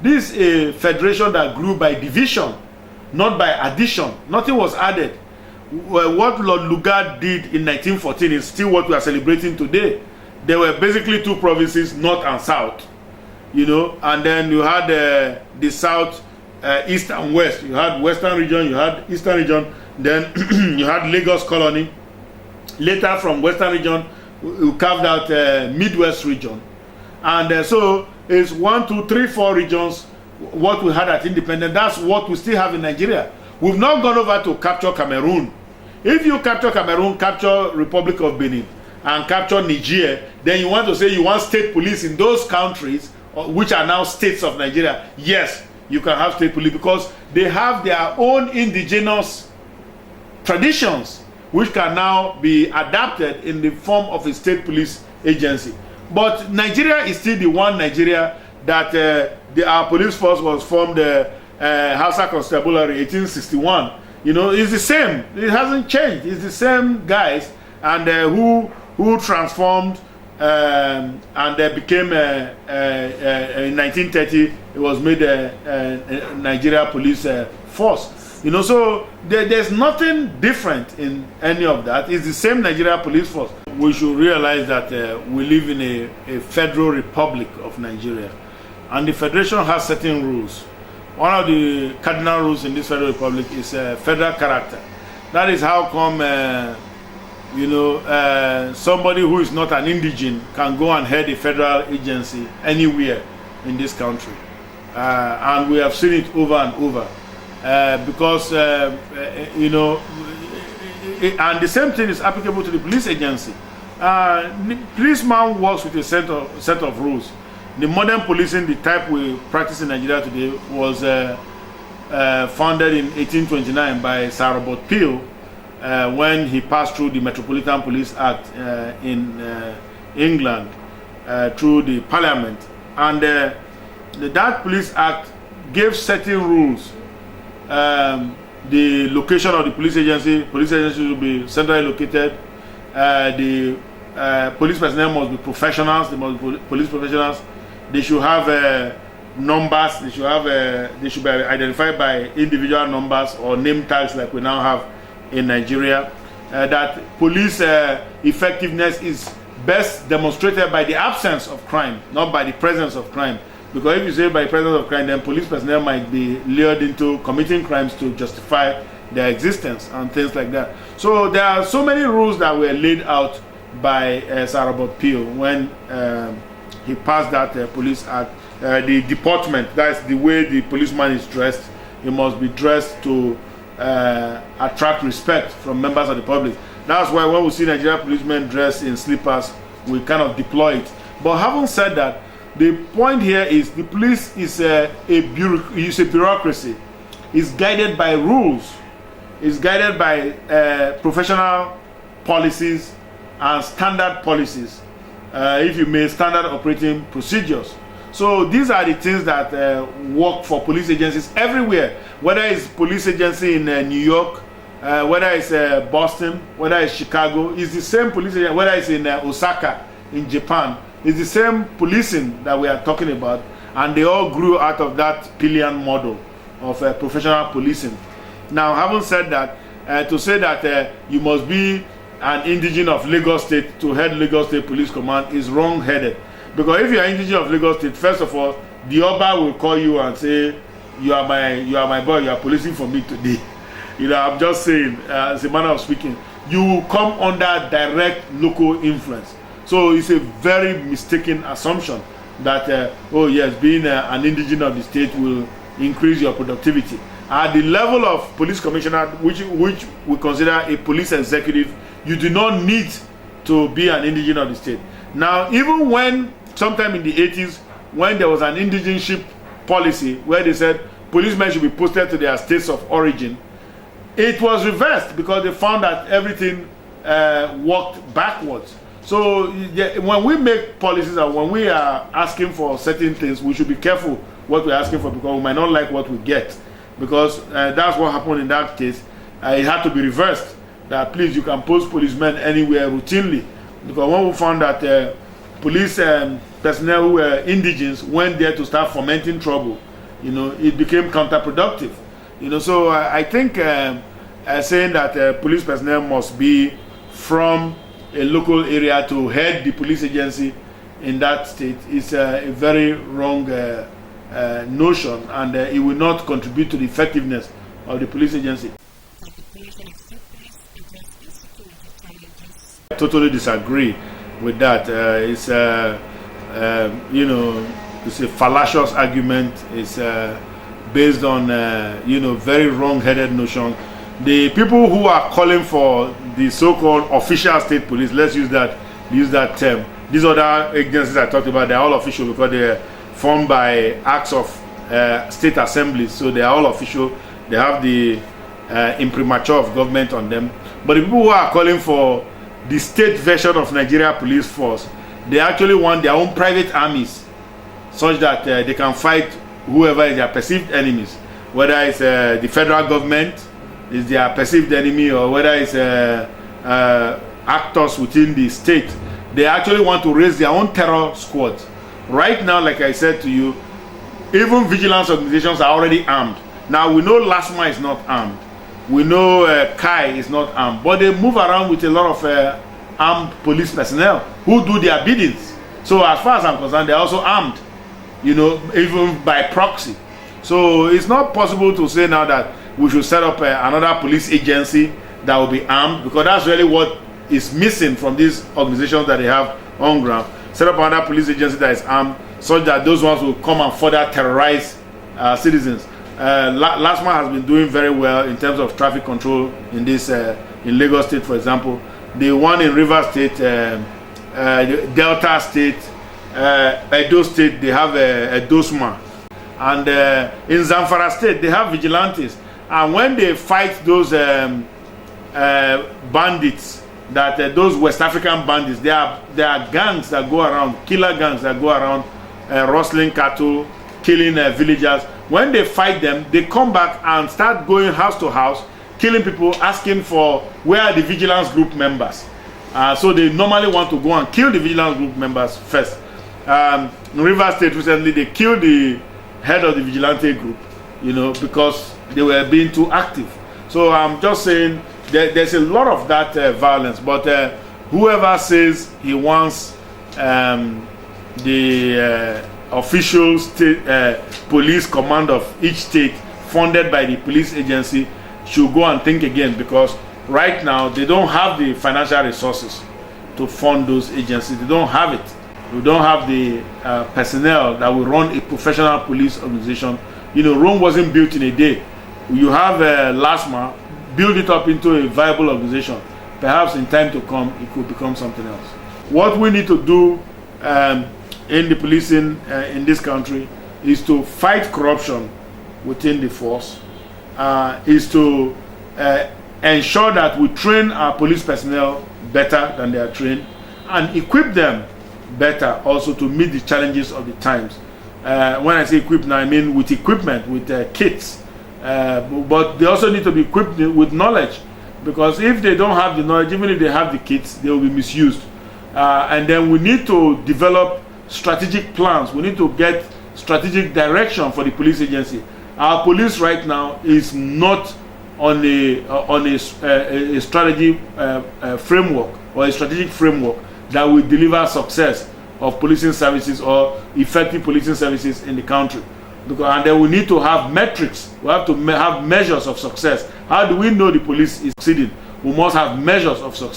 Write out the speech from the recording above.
This is a federation that grew by division, not by addition. Nothing was added. What Lord Lugard did in 1914 is still what we are celebrating today. There were basically two provinces, north and south, you know, and then you had the south, east and west. You had western region, you had eastern region, then you had Lagos colony. Later from western region, we carved out Midwest region. And so it's 1, 2, 3, 4 regions, what we had at independence. That's what we still have in Nigeria. We've not gone over to capture Cameroon. If you capture Cameroon, capture Republic of Benin, and capture Niger, then you want to say you want state police in those countries, which are now states of Nigeria. Yes, you can have state police because they have their own indigenous traditions, which can now be adapted in the form of a state police agency. But Nigeria is still the one Nigeria that our police force was formed, Hausa Constabulary, 1861. You know, it's the same. It hasn't changed. It's the same guys, and who transformed and became in 1930. It was made a Nigeria police force. You know, so there's nothing different in any of that. It's the same Nigeria police force. We should realize that we live in a federal republic of Nigeria, and the federation has certain rules. One of the cardinal rules in this federal republic is federal character. That is how come, you know, somebody who is not an indigene can go and head a federal agency anywhere in this country. And we have seen it over and over. Because, you know, and the same thing is applicable to the police agency. The policeman works with a set of rules. The modern policing, the type we practice in Nigeria today, was founded in 1829 by Sir Robert Peel when he passed through the Metropolitan Police Act in England through the Parliament. And that Police Act gave certain rules. The location of the police agency will be centrally located. The police personnel must be professionals. They must be police professionals. They should have numbers. They should be identified by individual numbers or name tags like we now have in Nigeria. That police effectiveness is best demonstrated by the absence of crime, not by the presence of crime. Because if you say by presence of crime, then police personnel might be lured into committing crimes to justify their existence and things like that. So there are so many rules that were laid out by Sir Robert Peel when he passed that Police Act. The deportment, that's the way the policeman is dressed. He must be dressed to attract respect from members of the public. That's why when we see Nigerian policemen dressed in slippers, we kind of deploy it. But having said that, the point here is the police is a bureaucracy. It's guided by rules. It's guided by professional policies and standard policies, if you may, standard operating procedures. So these are the things that work for police agencies everywhere, whether it's police agency in New York, whether it's Boston, whether it's Chicago. It's the same police agency, whether it's in Osaka, in Japan. It's the same policing that we are talking about, and they all grew out of that pillion model of professional policing. Now, having said that, to say that you must be an indigene of Lagos State to head Lagos State Police Command is wrong-headed. Because if you are indigene of Lagos State, first of all, the Oba will call you and say, you are my boy, you are policing for me today. You know, I'm just saying, as a manner of speaking, you will come under direct local influence. So it's a very mistaken assumption that, oh yes, being an indigene of the state will increase your productivity. At the level of police commissioner, which we consider a police executive, you do not need to be an indigene of the state. Now, even when, sometime in the 80s, when there was an indigeneship policy where they said policemen should be posted to their states of origin, it was reversed because they found that everything worked backwards. So when we make policies and when we are asking for certain things, we should be careful what we're asking for, because we might not like what we get. Because that's what happened in that case. It had to be reversed. That please, you can post policemen anywhere routinely. Because when we found that police personnel who were indigenous went there to start fomenting trouble, it became counterproductive. So I think saying that police personnel must be from a local area to head the police agency in that state is a very wrong notion, and it will not contribute to the effectiveness of the police agency. I totally disagree with that. It's it's a fallacious argument. It's based on very wrong-headed notion. The people who are calling for the so-called official state police, let's use that term. These other agencies I talked about, they're all official because they're formed by acts of state assemblies, so they are all official. They have the imprimatur of government on them. But the people who are calling for the state version of Nigeria police force, they actually want their own private armies, such that they can fight whoever is their perceived enemies, whether it's the federal government is their perceived enemy, or whether it's actors within the state. They actually want to raise their own terror squads. Right now, like I said to you, even vigilance organizations are already armed. Now we know LASMA is not armed. We know Kai is not armed, but they move around with a lot of armed police personnel who do their biddings. So as far as I'm concerned, they're also armed, even by proxy. So it's not possible to say now that we should set up another police agency that will be armed, because that's really what is missing from these organizations that they have on ground. Set up another police agency that is armed, such that those ones will come and further terrorize citizens. LASMA has been doing very well in terms of traffic control in in Lagos State, for example. The one in Rivers State, Delta State, Edo State, they have a DOSMA. And in Zamfara State, they have vigilantes. And when they fight those bandits, those West African bandits, there are gangs that go around, killer gangs that go around rustling cattle, killing villagers. When they fight them, they come back and start going house to house, killing people, asking for where are the vigilance group members. So they normally want to go and kill the vigilance group members first. In Rivers State recently, they killed the head of the vigilante group, because they were being too active. So I'm just saying there's a lot of that violence, but whoever says he wants the official state police command of each state funded by the police agency should go and think again, because right now they don't have the financial resources to fund those agencies. They don't have it. We don't have the personnel that will run a professional police organization. Rome wasn't built in a day. You have LASMA, build it up into a viable organization. Perhaps in time to come, it could become something else. What we need to do in the policing in this country is to fight corruption within the force, is to ensure that we train our police personnel better than they are trained, and equip them better also to meet the challenges of the times. When I say equip now, I mean with equipment, with kits, but they also need to be equipped with knowledge, because if they don't have the knowledge, even if they have the kits, they will be misused. And then we need to develop strategic plans. We need to get strategic direction for the police agency. Our police right now is not on a strategy framework or a strategic framework that will deliver success of policing services or effective policing services in the country. And then we need to have metrics. We have to have measures of success. How do we know the police is succeeding? We must have measures of success.